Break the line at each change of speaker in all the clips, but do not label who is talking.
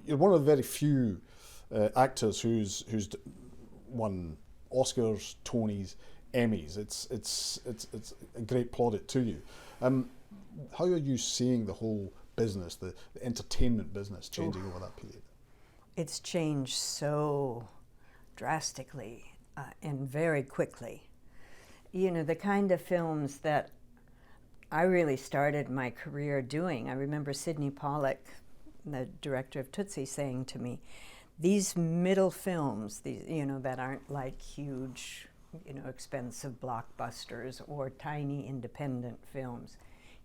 you're one of the very few actors who's won Oscars, Tonys, Emmys. It's a great plaudit to you. How are you seeing the whole business, the entertainment business, changing over that period?
It's changed so drastically and very quickly. You know, the kind of films that I really started my career doing. I remember Sidney Pollack, the director of Tootsie, saying to me, these middle films, these, you know, that aren't like huge, you know, expensive blockbusters or tiny independent films.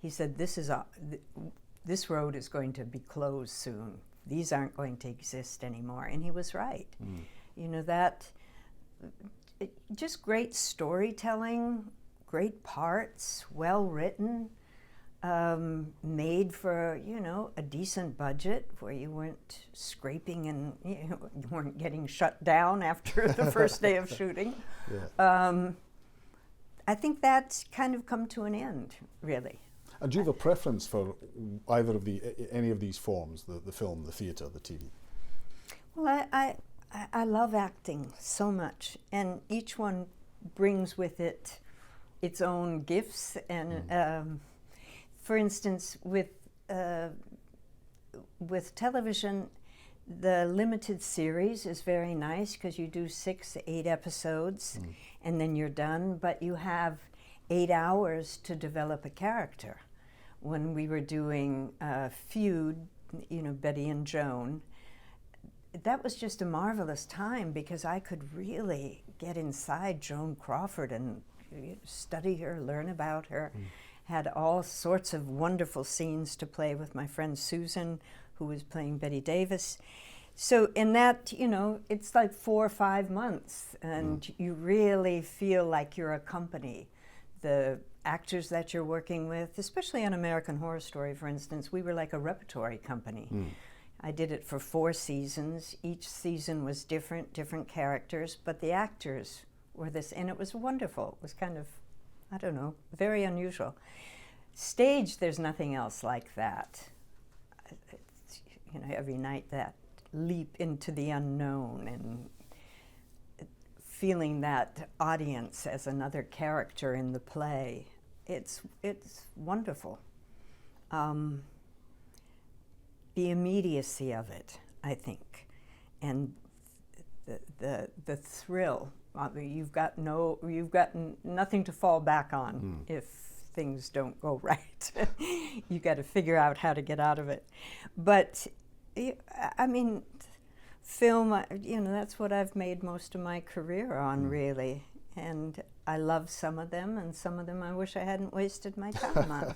He said, this road is going to be closed soon. These aren't going to exist anymore. And he was right. You know, just great storytelling, great parts, well written, made for, you know, a decent budget where you weren't scraping and you weren't getting shut down after the first day of shooting. Yeah. I think that's kind of come to an end, really.
And do you have a preference for either of any of these forms, the film, the theatre, the TV?
Well, I love acting so much, and each one brings with it its own gifts. And for instance, with television, the limited series is very nice because you do 6 to 8 episodes, and then you're done. But you have 8 hours to develop a character. When we were doing Feud, you know, Betty and Joan, that was just a marvelous time because I could really get inside Joan Crawford and study her, learn about her. Had all sorts of wonderful scenes to play with my friend Susan, who was playing Betty Davis. So in that, you know, it's like 4 or 5 months, and you really feel like you're a company. The actors that you're working with, especially on American Horror Story, for instance, we were like a repertory company. I did it for 4 seasons. Each season was different characters, but the actors were this, and it was wonderful. It was kind of, I don't know, very unusual. Stage, there's nothing else like that. It's, you know, every night that leap into the unknown and feeling that audience as another character in the play. It's wonderful. The immediacy of it, I think, and the thrill. You've got nothing to fall back on if things don't go right. You got to figure out how to get out of it. But I mean, film, you know, that's what I've made most of my career on, really. And I love some of them, and some of them I wish I hadn't wasted my time on.